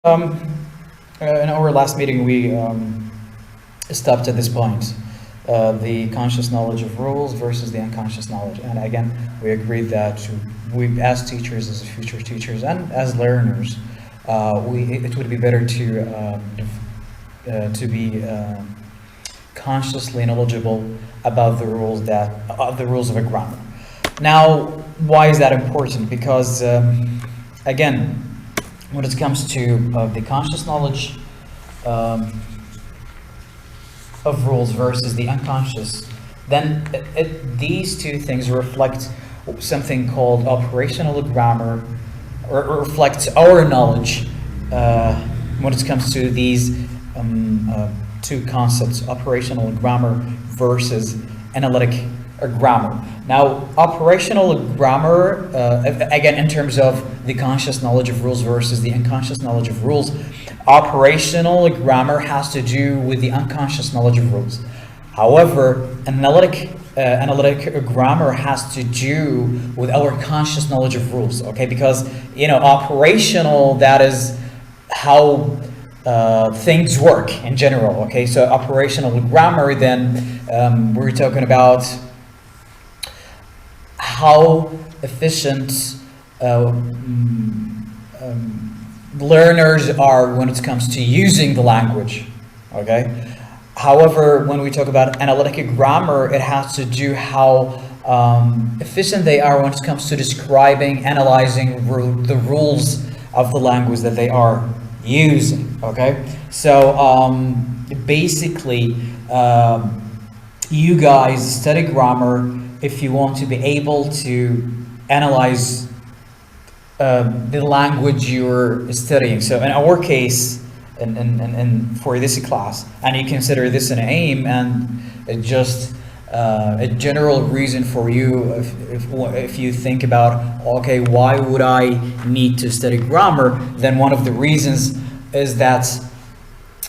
Um, in our last meeting, we stopped at this point, the conscious knowledge of rules versus the unconscious knowledge. And again, we agreed that we, as teachers, as future teachers, and as learners, it would be better to be consciously knowledgeable about the rules the rules of a grammar. Now, why is that important? Because again, when it comes to the conscious knowledge of rules versus the unconscious, then these two things reflect something called operational grammar, or reflects our knowledge when it comes to these two concepts, operational grammar versus analytic grammar. Now, operational grammar, again, in terms of the conscious knowledge of rules versus the unconscious knowledge of rules, operational grammar has to do with the unconscious knowledge of rules. However, analytic grammar has to do with our conscious knowledge of rules, okay? Because, operational, that is how things work in general, okay? So operational grammar, then we're talking about how efficient learners are when it comes to using the language, okay? However, when we talk about analytic grammar, it has to do how efficient they are when it comes to describing, analyzing the rules of the language that they are using, okay? So basically, you guys study grammar if you want to be able to analyze the language you're studying. So in our case, and for this class, and you consider this an aim and just a general reason for you, if you think about, okay, why would I need to study grammar? Then one of the reasons is that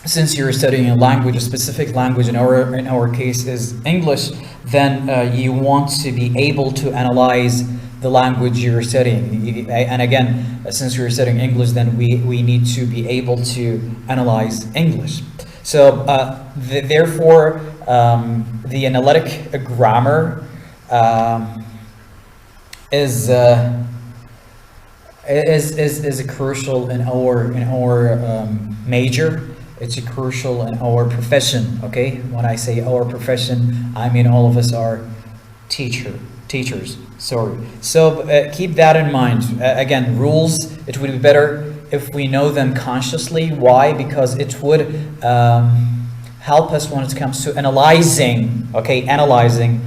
since you're studying a language, a specific language, in our case is English, then you want to be able to analyze the language you're studying. And again, since you're studying English, then we need to be able to analyze English. So therefore, the analytic grammar is crucial in our major. It's crucial in our profession, okay? When I say our profession, I mean all of us are teachers, sorry. So keep that in mind. Again, rules, it would be better if we know them consciously. Why? Because it would help us when it comes to analyzing, okay? Underline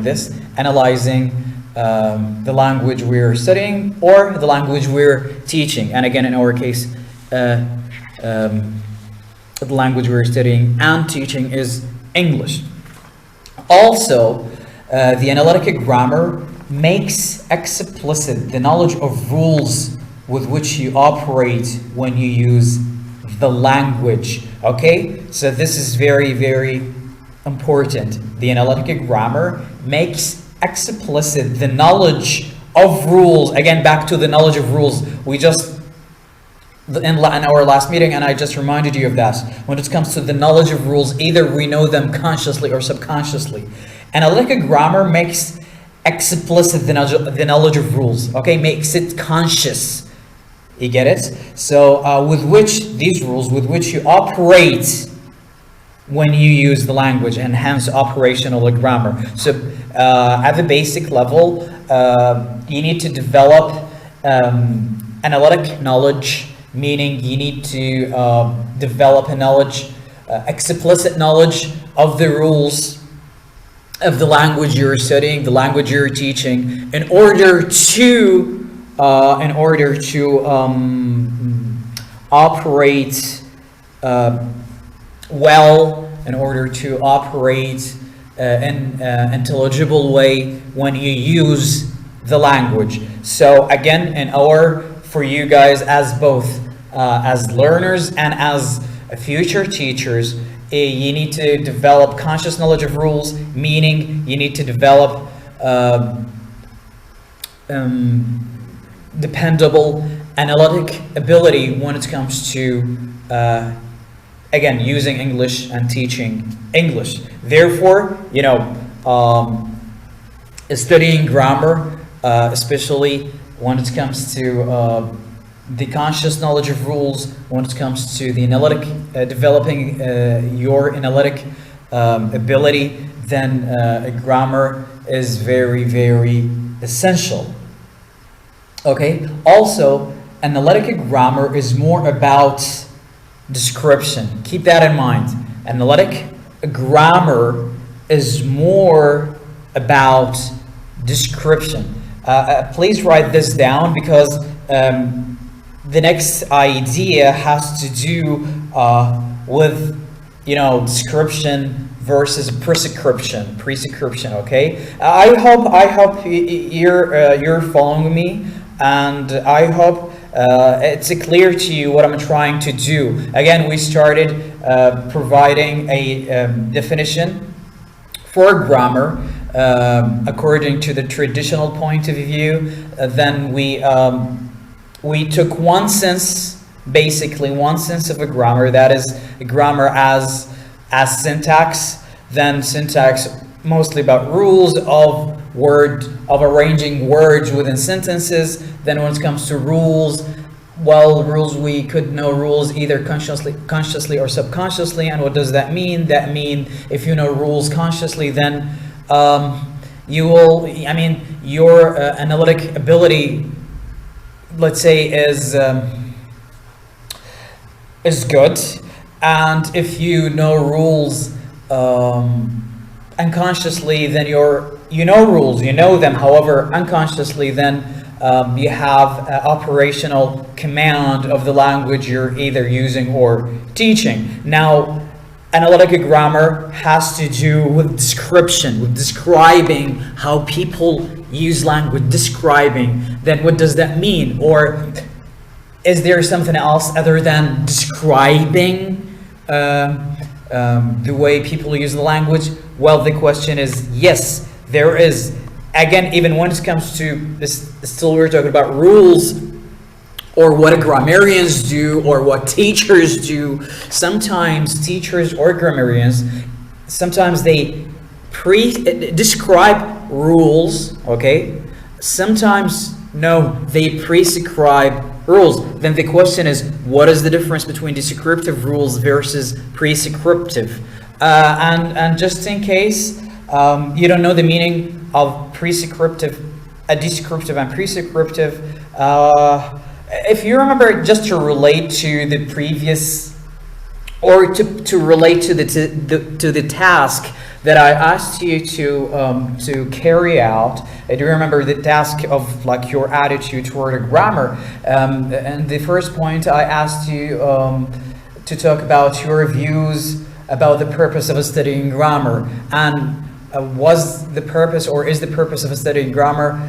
this, analyzing the language we're studying or the language we're teaching. And again, in our case, the language we're studying and teaching is English. Also, the analytic grammar makes explicit the knowledge of rules with which you operate when you use the language, okay? So this is very, very important. The analytic grammar makes explicit the knowledge of rules. Again, back to the knowledge of rules. We just in our last meeting, and I just reminded you of that. When it comes to the knowledge of rules, either we know them consciously or subconsciously. Analytic grammar makes explicit the knowledge of rules, okay? Makes it conscious. You get it? So these rules with which you operate when you use the language, and hence operational grammar. So at the basic level, you need to develop analytic knowledge, meaning you need to develop a knowledge, explicit knowledge of the rules of the language you're studying, the language you're teaching, in order to operate well, in order to operate in intelligible way when you use the language. So again, for you guys as both as learners and as future teachers, you need to develop conscious knowledge of rules, meaning you need to develop dependable analytic ability when it comes to again, using English and teaching English. Therefore, studying grammar, especially when it comes to the conscious knowledge of rules, when it comes to the analytic, developing your analytic ability, then grammar is very, very essential. Okay. Also, analytic grammar is more about description. Keep that in mind. Analytic grammar is more about description. Please write this down, because the next idea has to do with description versus prescription. Okay. I hope you're following me, and I hope it's clear to you what I'm trying to do. Again, we started providing a definition for grammar according to the traditional point of view. Then we took one sense, basically one sense of a grammar, that is grammar as syntax. Then syntax mostly about rules of arranging words within sentences. Then when it comes to rules, well, rules, we could know rules either consciously or subconsciously. And what does that mean? That mean if you know rules consciously, then your analytic ability, let's say, is good. And if you know rules unconsciously, then you know rules, you know them. However, unconsciously, then you have operational command of the language you're either using or teaching. Now, analytic grammar has to do with description, with describing how people use language, describing. Then what does that mean? Or is there something else other than describing the way people use the language? Well, the question is yes, there is. Again, even when it comes to this, still we're talking about rules, or what grammarians do, or what teachers do. Sometimes teachers or grammarians, sometimes they describe rules, okay? Sometimes, no, they prescribe rules. Then the question is, what is the difference between descriptive rules versus prescriptive? And just in case you don't know the meaning of descriptive and prescriptive, if you remember, just to relate to the previous, or to relate to the task that I asked you to carry out. Do you remember the task of like your attitude toward a grammar? And the first point, I asked you to talk about your views about the purpose of studying grammar. And was the purpose, or is the purpose of studying grammar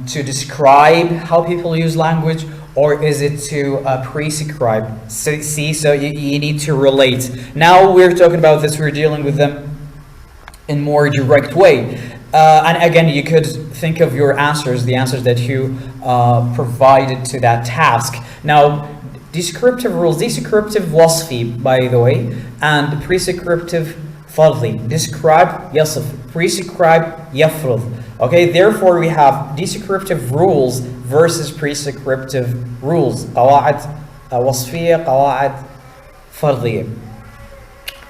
to describe how people use language, or is it to prescribe? So you need to relate. Now we're talking about this, we're dealing with them in more direct way. And again, you could think of your answers, the answers that you provided to that task. Now, descriptive rules, descriptive wasfi, by the way, and prescriptive fadli. Describe yasif, prescribe yafrud. Okay, therefore we have descriptive rules versus prescriptive rules. قواعد وصفية, قواعد فضلية.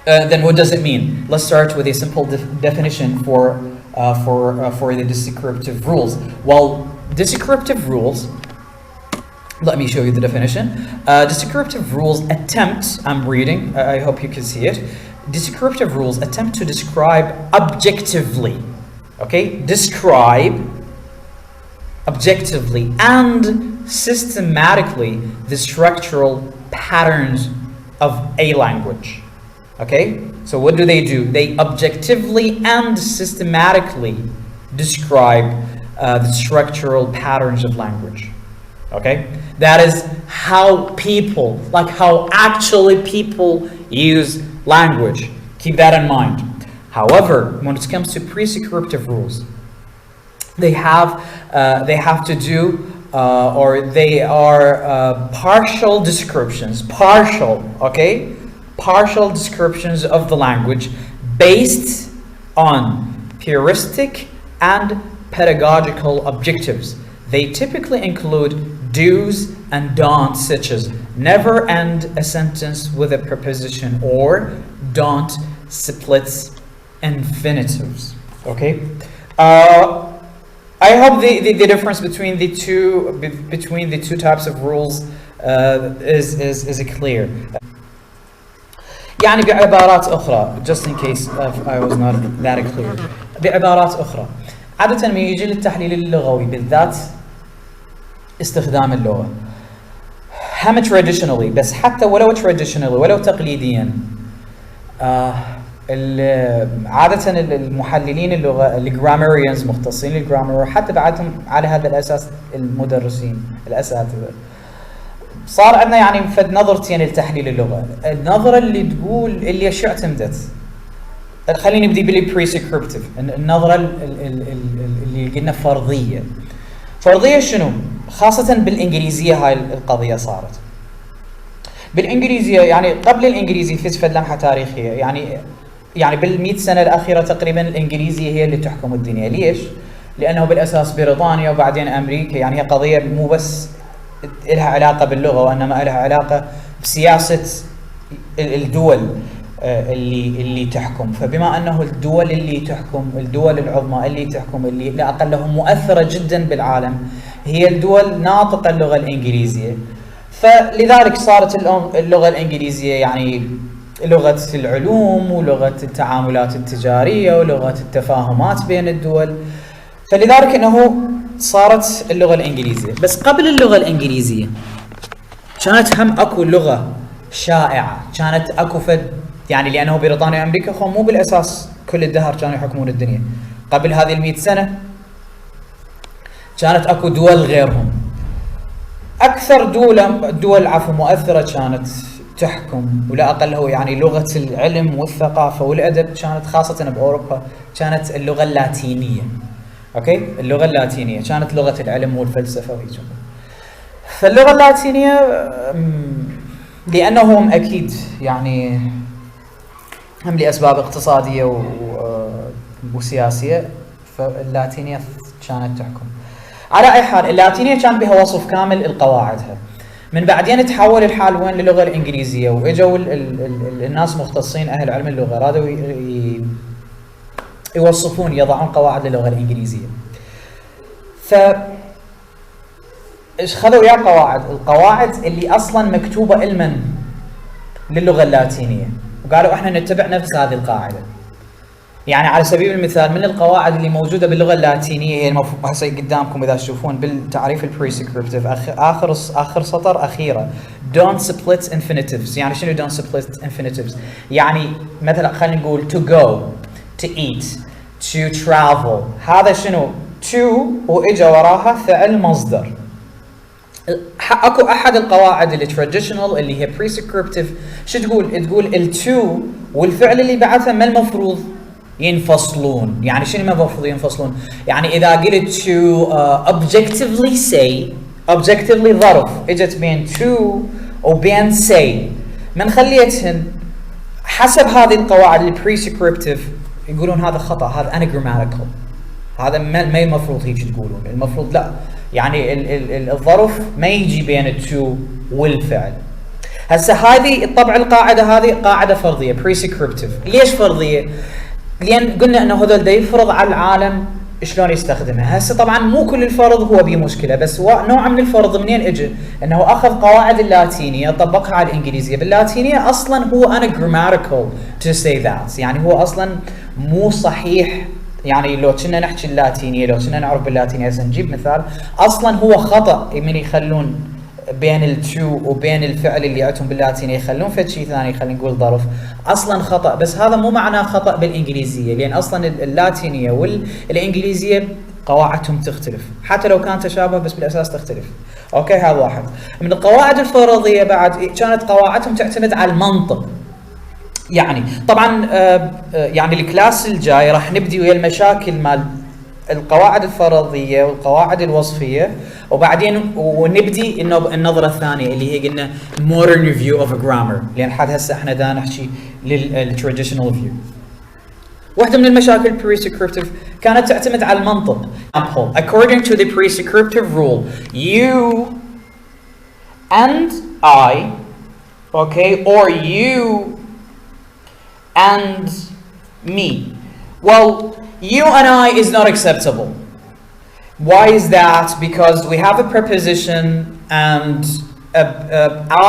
Then what does it mean? Let's start with a simple definition for the descriptive rules. Well, descriptive rules, let me show you the definition. Descriptive rules attempt, I'm reading, I hope you can see it. Descriptive rules attempt to describe objectively, okay? Describe objectively and systematically the structural patterns of a language. Okay, so what do? They objectively and systematically describe the structural patterns of language. Okay, that is how people, like how actually people use language. Keep that in mind. However, when it comes to prescriptive rules, they have to do or they are partial descriptions, partial descriptions of the language based on heuristic and pedagogical objectives. They typically include do's and don'ts, such as never end a sentence with a preposition, or don't split infinitives. Okay. I hope the difference between the two types of rules is clear. يعني بعبارات أخرى, just in case I was not that clear. بعبارات أخرى, عادة ما يجي للتحليل اللغوي بالذات استخدام اللغة هم traditionally, بس حتى ولو traditionally ولو تقليديا عادة المحللين اللغة الجرامريانز مختصين الجرامر حتى بعدهم على هذا الأساس المدرسين الأساتذة صار عندنا يعني فد نظرتين لتحليل اللغة. النظرة اللي تقول اللي شو اعتمدت, خليني نبدي بالبريسكريبتيف. النظرة اللي قلنا فرضية. فرضية شنو؟ خاصة بالإنجليزية هاي القضية صارت. بالإنجليزية يعني قبل الإنجليزي في فد لمحة تاريخية يعني بال100 سنة الأخيرة تقريبا الإنجليزية هي اللي تحكم الدنيا. ليش؟ لأنه بالأساس بريطانيا وبعدين أمريكا, يعني هي قضية مو بس لها علاقة باللغة وإنما لها علاقة بسياسة الدول اللي تحكم. فبما أنه الدول اللي تحكم, الدول العظمى اللي تحكم, اللي لا أقلهم مؤثرة جدا بالعالم, هي الدول ناطقة اللغة الإنجليزية. فلذلك صارت اللغة الإنجليزية يعني لغة العلوم ولغة التعاملات التجارية ولغة التفاهمات بين الدول. فلذلك أنه صارت اللغة الإنجليزية. بس قبل اللغة الإنجليزية كانت هم أكو لغة شائعة, كانت أكو فد يعني لأنه بريطانيا وأمريكا هم مو بالأساس كل الدهر كانوا يحكمون الدنيا. قبل هذه 100 سنة كانت أكو دول غيرهم. أكثر دول مؤثرة كانت تحكم ولا أقل هو يعني لغة العلم والثقافة والأدب كانت خاصة بأوروبا كانت اللغة اللاتينية. أوكي, اللغة اللاتينية كانت لغة العلم والفلسفة وهيك. فاللغة اللاتينية لأنهم أكيد يعني هم لأسباب اقتصادية وسياسية, فاللاتينية كانت تحكم. على أي حال اللاتينية كان بها وصف كامل القواعدها. من بعدين تحول الحال وين للغة الإنجليزية, وإجوا الناس مختصين أهل علم اللغة رادوا يوصفون يضعون قواعد للغة الإنجليزية. إيش خذوا يا القواعد اللي أصلاً مكتوبة علماً للغة اللاتينية, وقالوا إحنا نتبع نفس هذه القاعدة. يعني على سبيل المثال من القواعد اللي موجودة باللغة اللاتينية هي هسه قدامكم إذا تشوفون بالتعريف البريسكريبتيف آخر سطر أخيرة don't split infinitives. يعني شنو don't split infinitives؟ يعني مثلا خلينا نقول to go, to eat, to travel. هذا شنو؟ to وإجا وراها فعل مصدر. اكو احد القواعد اللي traditional اللي هي prescriptive شو تقول؟ تقول التو والفعل اللي بعدها ما المفروض ينفصلون. يعني شنو ما المفروض ينفصلون؟ يعني اذا قلت to objectively say, objectively ظرف اجت بين to وبين say, من خليتهن حسب هذه القواعد اللي prescriptive يقولون هذا خطأ, هذا anagrammatical, هذا ما المفروض هيك تقولون. المفروض لا, يعني الظرف ما يجي بين التو والفعل. هسه هذه طبعا القاعدة هذه قاعدة فرضية prescriptive. ليش فرضية؟ لأن قلنا أنه هذول دا يفرض على العالم شلون يستخدمها. هسه طبعا مو كل الفرض هو بمشكلة, بس نوع من الفرض منين اجى؟ أنه أخذ قواعد اللاتينية طبقها على الإنجليزية. باللاتينية أصلا هو anagrammatical to say that, يعني هو أصلا مو صحيح. يعني لو كنا نحكي اللاتينية, لو كنا نعرف باللاتينية, هسه نجيب مثال, أصلاً هو خطأ من يخلون بين التو وبين الفعل اللي عندهم باللاتينية يخلون فد شيء ثاني, خلينا نقول ظرف, أصلاً خطأ. بس هذا مو معناه خطأ بالإنجليزية, لأن أصلاً اللاتينية والإنجليزية قواعدهم تختلف, حتى لو كان تشابه بس بالأساس تختلف. أوكي, هذا واحد من القواعد الفرضية. بعد كانت قواعدهم تعتمد على المنطق. يعني طبعا يعني الكلاس الجاي راح نبدي ويا المشاكل مال القواعد الفرضية والقواعد الوصفية، وبعدين ونبدي انه النظرة الثانية اللي هي قلنا modern view of a grammar، لان حد هسه احنا دا نحكي للtraditional view. واحدة من المشاكل prescriptive كانت تعتمد على المنطق. According to the prescriptive rule, you and I, okay, or you and me. Well, you and I is not acceptable. Why is that? Because we have a preposition and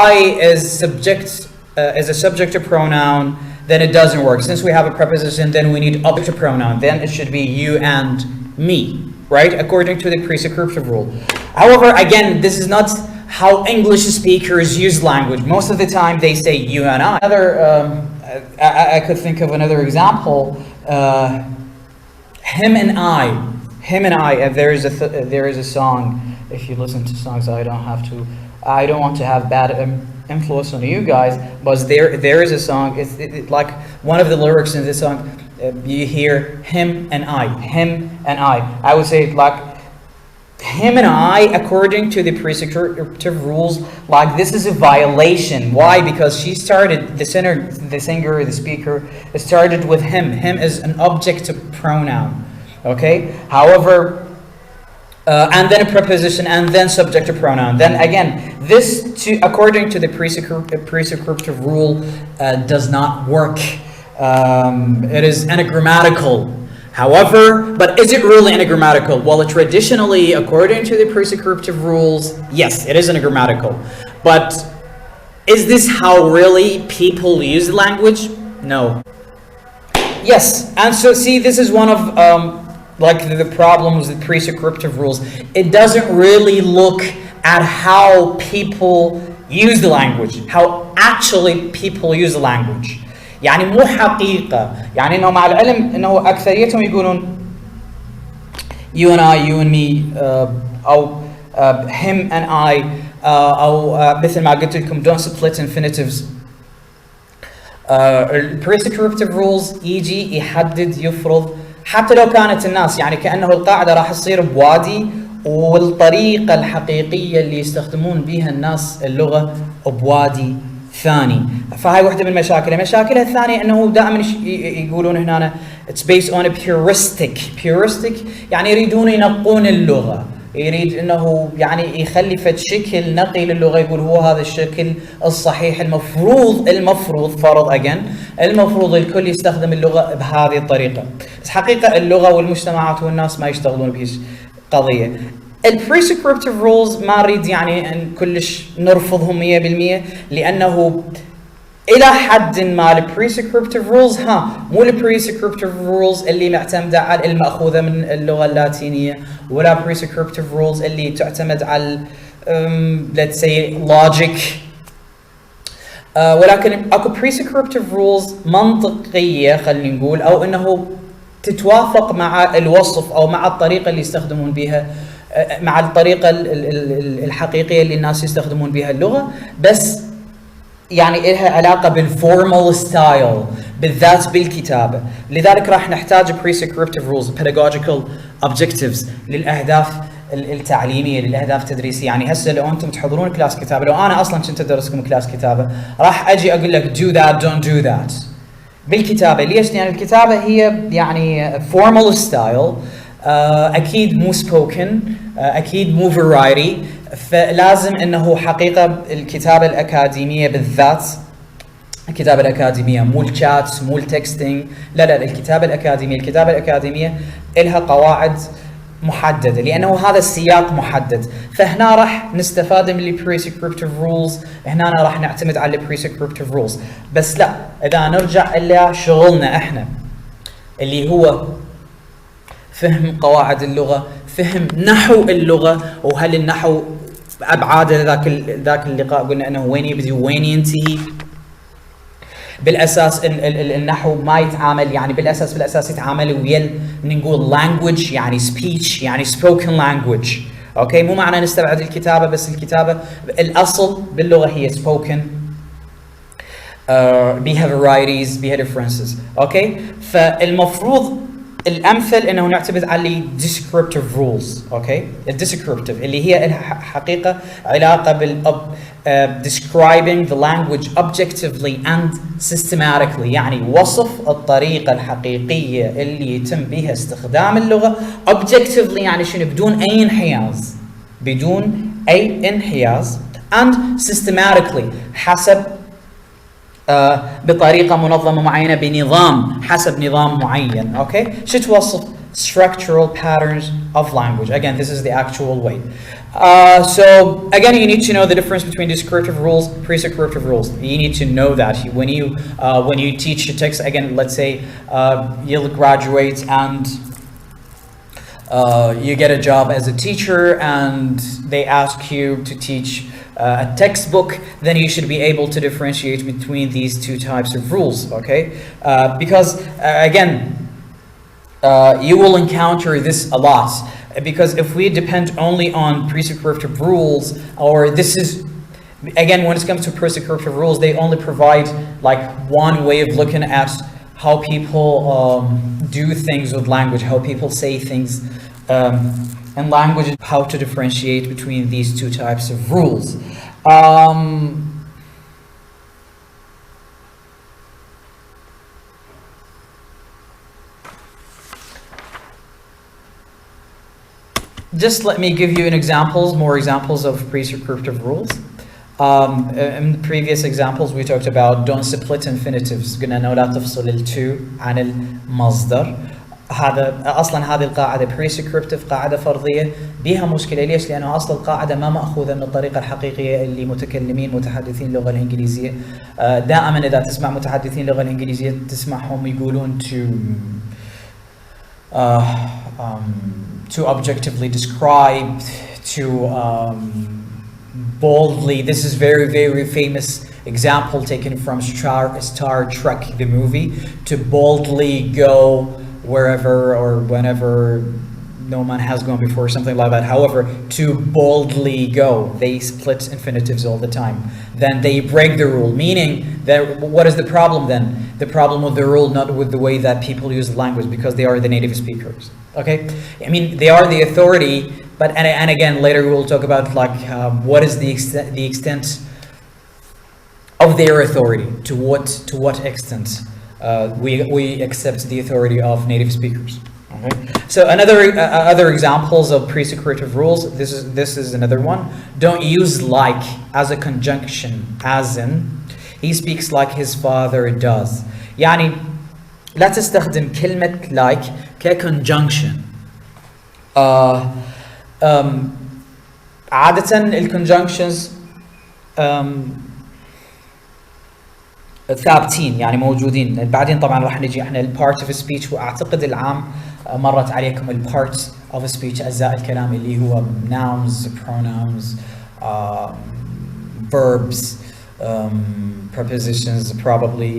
I is a subjective pronoun, then it doesn't work. Since we have a preposition, then we need objective pronoun. Then it should be you and me, right? According to the prescriptive rule. However, again, this is not how English speakers use language. Most of the time they say you and I. I could think of another example. Him and I. There is a song. If you listen to songs, I don't want to have bad influence on you guys, but there is a song. It's like one of the lyrics in this song. You hear him and I. I would say it like him and I, according to the prescriptive rules, like this is a violation. Why? Because she started, the singer, the speaker, started with him. Him is an objective pronoun, okay? However, and then a preposition, and then subjective pronoun. Then again, this, according to the prescriptive rule, does not work. It is anagrammatical. However, but is it really anagrammatical? Well, traditionally, according to the prescriptive rules, yes, it is anagrammatical. But is this how really people use language? No. Yes, and so see, this is one of like the problems with prescriptive rules. It doesn't really look at how people use the language, how actually people use the language. يعني مو حقيقة، يعني انه مع العلم انه اكثريتهم يقولون you and I, you and me, او him and I, او مثل ما قلت لكم don't split infinitives. prescriptive rules يجي يحدد يفرض، حتى لو كانت الناس يعني كأنه القاعدة راح تصير بوادي، والطريقة الحقيقية اللي يستخدمون بها الناس اللغة بوادي ثاني. فهاي واحدة من مشاكلها الثانية انه دائما يقولون هنا it's based on a puristic يعني يريدون ينقون اللغة، يريد انه يعني يخلي فد شكل نقي للغة، يقول هو هذا الشكل الصحيح، المفروض فرض المفروض الكل يستخدم اللغة بهذه الطريقة. بس حقيقة اللغة والمجتمعات والناس ما يشتغلون بهذه القضية. البريسكريبتيف رولز ما نريد يعني ان كلش نرفضهم 100%، لانه الى حد ما البريسكريبتيف رولز مو البريسكريبتيف رولز اللي معتمده على الماخوذه من اللغه اللاتينيه، ولا بريسكريبتيف رولز اللي تعتمد على let's say logic، ولكن اكو بريسكريبتيف رولز منطقيه خلينا نقول، او انه تتوافق مع الوصف او مع الطريقه اللي يستخدمون بها، مع الطريقة الحقيقية اللي الناس يستخدمون بها اللغة، بس يعني لها علاقة بالفورمال ستايل، بالذات بالكتابة. لذلك راح نحتاج prescriptive rules, pedagogical objectives للأهداف التعليمية، للأهداف التدريسية. يعني هسه لو أنتم تحضرون كلاس كتابة، لو أنا أصلاً كنت أدرسكم كلاس كتابة، راح أجي أقول لك do that, don't do that بالكتابة. ليش؟ لأن الكتابة هي يعني formal style، أكيد مو spoken، أكيد مو variety، فلازم أنه حقيقة الكتابة الأكاديمية بالذات، الكتابة الأكاديمية مو الشات مو التكستينج، لا الكتابة الأكاديمية إلها قواعد محددة، لأنه هذا السياق محدد. فهنا راح نستفاد من البريسكريبتيف رولز، هنا راح نعتمد على البريسكريبتيف رولز. بس لا، إذا نرجع إلى شغلنا إحنا اللي هو فهم قواعد اللغة، فهم نحو اللغة، وهل النحو أبعاده ذاك اللقاء قلنا أنه وين يبدي وين ينتهي. بالأساس النحو ما يتعامل، يعني بالأساس يتعامل ويا نقول language يعني speech يعني spoken language، أوكي؟ مو معنى نستبعد الكتابة، بس الكتابة الأصل باللغة هي spoken، بيها varieties بيها differences، أوكي؟ فالمفروض الامثل انه نعتمد على descriptive rules. اوكي الديسكريبتيف اللي هي حقيقه علاقه describing the language objectively and systematically، يعني وصف الطريقه الحقيقيه اللي يتم بها استخدام اللغه. objectively يعني شنو؟ بدون اي انحياز، بدون اي انحياز. and systematically حسب بطريقة منظمة معينة، بنظام، حسب نظام معين. اوكي شو توصف؟ structural patterns of language. Again, this is the actual way. So again, you need to know the difference between descriptive rules, prescriptive rules. You need to know that when you teach a text. Again, let's say you'll graduate and you get a job as a teacher and they ask you to teach a textbook, then you should be able to differentiate between these two types of rules. Okay, because again, you will encounter this a lot, because if we depend only on prescriptive rules, or this is again, when it comes to prescriptive rules, they only provide like one way of looking at how people do things with language, how people say things in language, how to differentiate between these two types of rules. Just let me give you more examples of prescriptive rules. In the previous examples we talked about don't split infinitives. قلنا انه لا تفصل التو عن المصدر. اصلا هذه القاعده prescriptive، قاعده فرضيه، بها مشكله. ليش؟ لانه اصل القاعده ما ماخوذه من الطريقه الحقيقيه اللي متحدثين اللغه الانجليزيه. دائما اذا تسمع متحدثين اللغه الانجليزيه تسمعهم يقولون to objectively describe, to boldly. This is very, very famous example taken from Star Trek the movie. To boldly go wherever or whenever no man has gone before, something like that. However, to boldly go, they split infinitives all the time. Then they break the rule, meaning that what is the problem then? The problem with the rule, not with the way that people use the language, because they are the native speakers. Okay, I mean they are the authority, but and again later we will talk about like what is the extent of their authority, to what extent we accept the authority of native speakers. Okay. So other examples of prescriptive rules. This is another one. Don't use like as a conjunction, as in he speaks like his father does. يعني لا تستخدم كلمة like كconjunction. عادة الconjunctions ثابتين، يعني موجودين. بعدين طبعا راح نجي احنا البارت اوف سبيتش، واعتقد العام مرت عليكم البارت اوف سبيتش، اجزاء الكلام اللي هو nouns, pronouns, verbs, prepositions. Probably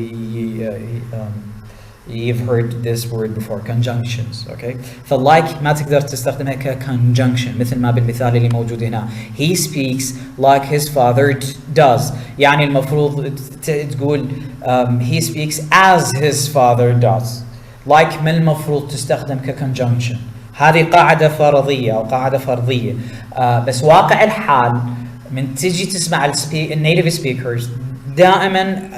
you've heard this word before, conjunctions. Okay, فالlike ما تقدر تستخدمها كconjunction مثل ما بالمثال اللي موجود هنا. He speaks like his father does. يعني المفروض تقول he speaks as his father does. like من المفروض تستخدم كconjunction. هذه قاعدة فرضية أو قاعدة فرضية. بس واقع الحال من تجي تسمع النيتيف سبيكرز دائما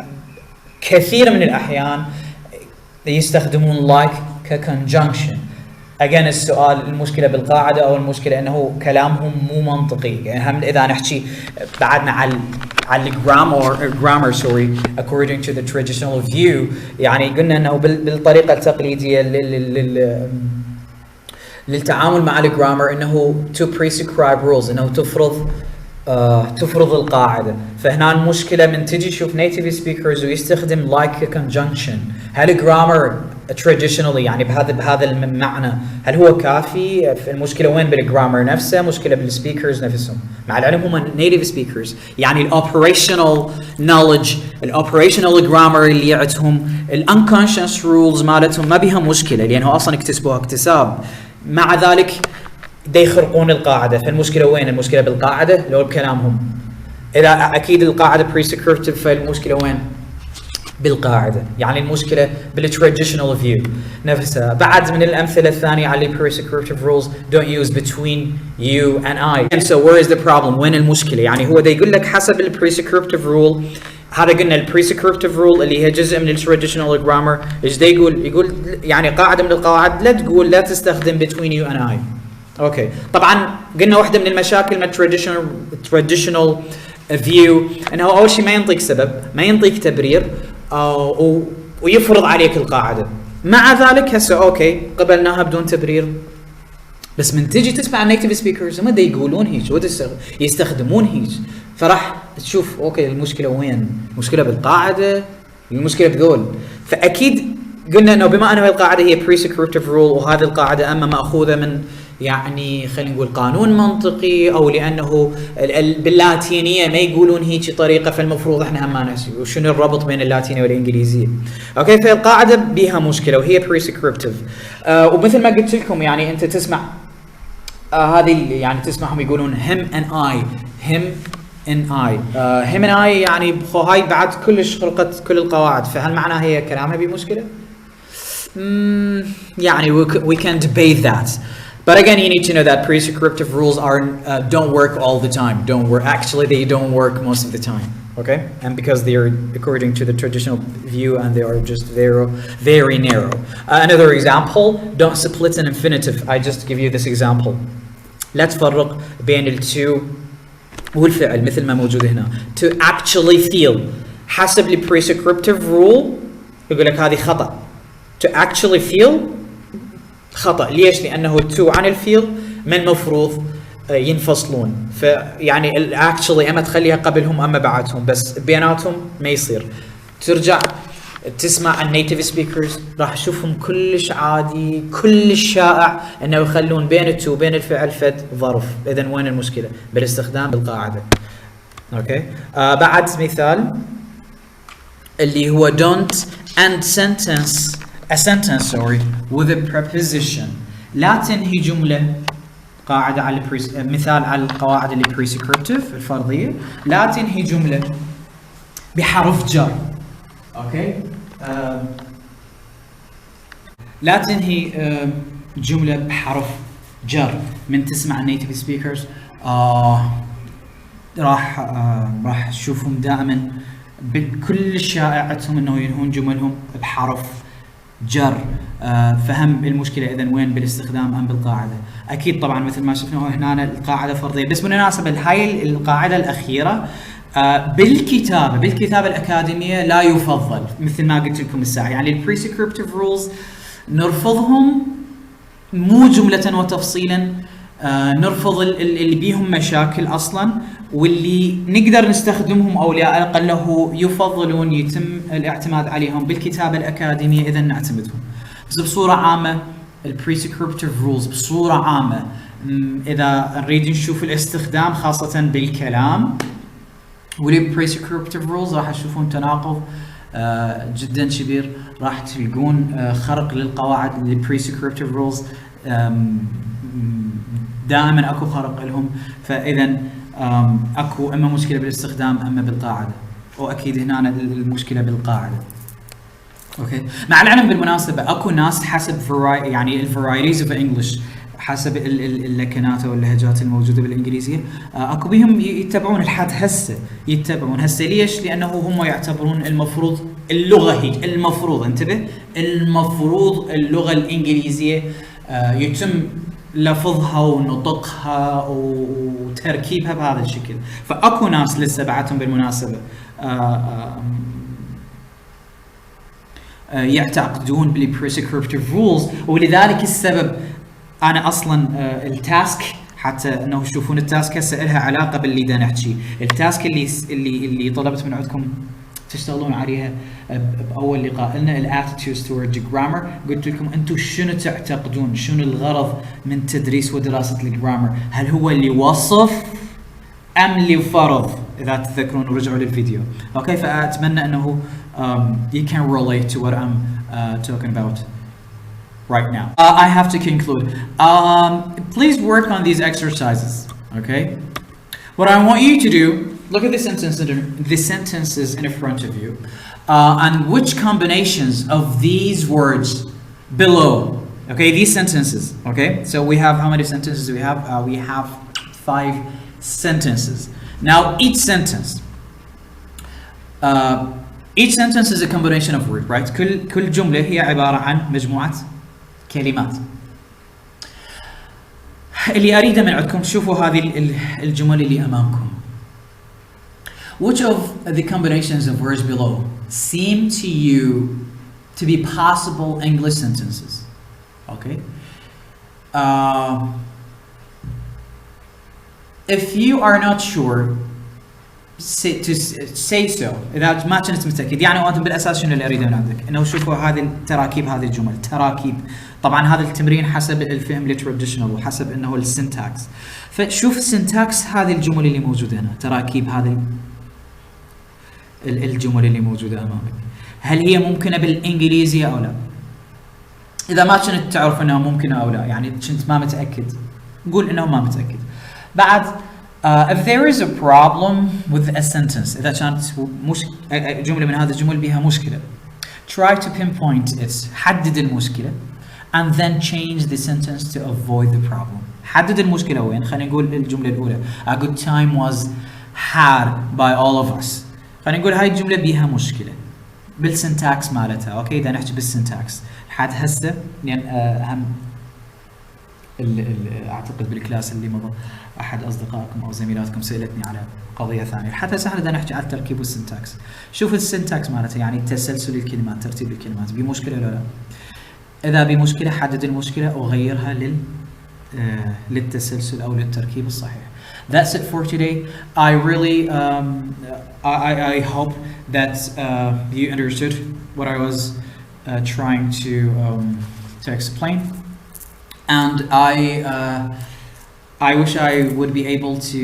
كثير من الأحيان يستخدمون like كconjunction. again السؤال، المشكلة بالقاعدة أو المشكلة أنه كلامهم مو منطقي. يعني هم إذا نحكي بعدنا على الجرامر according to the traditional view، يعني قلنا أنه بالطريقة التقليدية للتعامل مع الجرامر أنه to prescribe rules، أنه تفرض القاعدة. فهنا المشكلة من تجي تشوف native speakers ويستخدم like conjunction. هل grammar traditionally يعني بهذا المعنى هل هو كافي؟ المشكلة وين؟ بالجرامر نفسه، مشكلة بالسبيكرز نفسهم. مع العلم هم native speakers، يعني operational knowledge، operational grammar اللي يعتهم، unconscious rules مالتهم ما بيها مشكلة لأنه أصلا اكتسبوها اكتساب. مع ذلك دا يخرقون القاعدة. فالمشكلة وين؟ المشكلة بالقاعدة لو بكلامهم. إذا أكيد القاعدة prescriptive، فالمشكلة وين؟ بالقاعدة. يعني المشكلة بالtraditional view نفسها. بعد من الأمثلة الثانية على prescriptive rules don't use between you and I. And so where is the problem? وين المشكلة؟ يعني هو ده يقول لك حسب prescriptive rule. هذا قلنا prescriptive rule اللي هي جزء من traditional grammar. ايش ده يقول يعني قاعدة من القواعد لا تقول لا تستخدم between you and I. اوكي. طبعا قلنا واحدة من المشاكل من traditional view انه اول شيء ما ينطيك سبب، ما ينطيك تبرير، ويفرض عليك القاعدة. مع ذلك هسه اوكي قبلناها بدون تبرير، بس من تجي تسمع النيتيف سبيكرز هم دا يقولون هيك يستخدمون هيك، فراح تشوف اوكي المشكلة وين؟ المشكلة بالقاعدة، المشكلة بذول. فاكيد قلنا انه بما انه القاعدة هي prescriptive rule وهذه القاعدة اما ماخوذة من يعني خلينا نقول قانون منطقي او لانه باللاتينيه ما يقولون هيك طريقه، فالمفروض احنا هم ما نحسب وشنو الربط بين اللاتينيه والانجليزيه. اوكي فالقاعده بها مشكله وهي prescriptive. ومثل ما قلت لكم يعني انت تسمع هذه يعني تسمعهم يقولون him and I يعني هاي بعد كلش خلقت كل القواعد، فهل معناها هي كلامها بمشكله؟ يعني we can debate that. But again, you need to know that prescriptive rules don't work all the time. Actually, they don't work most of the time. Okay, and because they are according to the traditional view, and they are just very narrow. Another example: don't split an infinitive. I just give you this example. لا تفرق بين التو والفعل مثل ما موجود هنا. To actually feel حسب ال prescriptive rule يقول لك هذه خطأ. To actually feel خطأ. ليش؟ لأنه التو عن الفيل من المفروض ينفصلون، فيعني actually أما تخليها قبلهم أما بعدهم، بس بيناتهم ما يصير. ترجع تسمع النيتيف سبيكرز راح تشوفهم كلش عادي كلش شائع أنه يخلون بين التو بين الفعل فد ظرف. إذن وين المشكلة؟ بالاستخدام بالقاعدة. أوكي. بعد مثال اللي هو don't end a sentence with a preposition. لا تنهي جملة. قاعدة على مثال على القواعد اللي prescriptive الفرضية. لا تنهي جملة بحرف جر. اوكي. لا تنهي جملة بحرف جر. من تسمع النيتيف سبيكرز راح تشوفهم دائما بكل شائعتهم انه ينهون جملهم بحرف جر. فهم المشكلة إذن وين بالاستخدام أم بالقاعدة؟ أكيد طبعا مثل ما شفنا هنا القاعدة فرضية، بس بالمناسبة هاي القاعدة الأخيرة بالكتابة الأكاديمية لا يفضل مثل ما قلت لكم الساعة. يعني ال prescriptive rules نرفضهم مو جملة وتفصيلا، نرفض اللي بيهم مشاكل أصلا، واللي نقدر نستخدمهم أو لا أقل له يفضلون يتم الاعتماد عليهم بالكتابة الأكاديمية إذا نعتمدهم. بس بصورة عامة ال prescriptive rules بصورة عامة إذا نريد نشوف الاستخدام خاصة بالكلام وال prescriptive rules راح تشوفون تناقض جدا كبير، راح تلقون خرق للقواعد ال prescriptive rules، دائما اكو خرق لهم. فاذا اكو اما مشكله بالاستخدام اما بالقاعده، واكيد هنا المشكله بالقاعده. اوكي. مع العلم بالمناسبه اكو ناس حسب يعني الفرايتيز اوف انجلش، حسب اللكنات او اللهجات الموجوده بالانجليزيه، اكو بهم يتبعون الحد هسه يتبعون هسه. ليش؟ لانه هم يعتبرون المفروض اللغه هي المفروض انتبه المفروض اللغه الانجليزيه يتم لفظها ونطقها وتركيبها بهذا الشكل. فاكو ناس لسه بعدهم بالمناسبه يعتقدون بالprescriptive rules، ولذلك السبب انا اصلا التاسك حتى انه تشوفون التاسك هسه لها علاقه باللي دا نحكي. التاسك اللي طلبت من عندكم تشتغلون عليها باول لقاء لنا الاتيتيودز توورد جرامر. قلت لكم انتم شنو تعتقدون شنو الغرض من تدريس ودراسه الجرامر؟ هل هو اللي وصف ام اللي فرض؟ اذا تتذكرون ورجعوا للفيديو. اوكي. فاتمنى انه you can relate to what I'm talking about right now. I have to conclude. Please work on these exercises. Okay. What I want you to do look at the sentences in front of you, and which combinations of these words below. Okay, these sentences. Okay, so we have how many sentences do we have? We have 5 sentences. Now each sentence is a combination of words, right? كل جملة هي عبارة عن مجموعة كلمات. اللي أريده من عندكم شوفوا هذه الجمل اللي أمامكم. Which of the combinations of words below seem to you to be possible English sentences? Okay. If you are not sure, say so. إذا ما كنت متأكد، يعني وأنت بالأساس شنو اللي أريده من عندك؟ إنه شوفوا هذه التراكيب، هذه الجمل تراكيب. طبعا هذا التمرين حسب الفهم التراديشنال وحسب إنه السنتاكس. فشوف سنتاكس هذه الجمل اللي موجودة هنا، تراكيب هذه الجمل اللي موجودة أمامك. هل هي ممكنة بالإنجليزية أو لا؟ إذا ما كنت تعرف إنها ممكنة أو لا، يعني كنت ما متأكد، قول إنه ما متأكد. بعد if there is a problem with a sentence، إذا كانت جملة من هذه الجمل بها مشكلة، try to pinpoint it، حدد المشكلة، and then change the sentence to avoid the problem. حدد المشكلة وين؟ خلينا نقول الجملة الأولى a good time was had by all of us. خلينا نقول هاي الجملة بها مشكلة بالسنتاكس مالتها. أوكي، إذا نحكي بالسنتاكس حد هسه لأن أهم اعتقد بالكلاس اللي مضى احد اصدقائكم او زميلاتكم سالتني على قضيه ثانيه. حتى سهل اذا نحكي على التركيب والسنتاكس. شوف السنتاكس مالته، يعني تسلسل الكلمات، ترتيب الكلمات، بمشكله ولا لا؟ اذا بمشكله حدد المشكله وغيرها للتسلسل او للتركيب الصحيح. That's it for today. I really I hope that you understood what I was trying to explain. And I wish I would be able to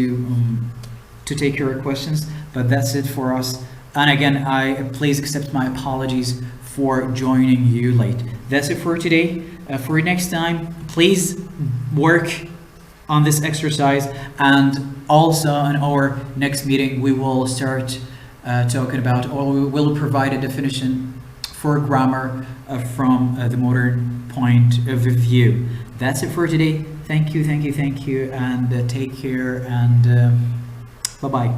take your questions, but that's it for us. And again, please accept my apologies for joining you late. That's it for today. For next time, please work on this exercise, and also in our next meeting we will start talking about, or we will provide a definition for grammar from the modern point of view. That's it for today. Thank you, and take care, and bye-bye.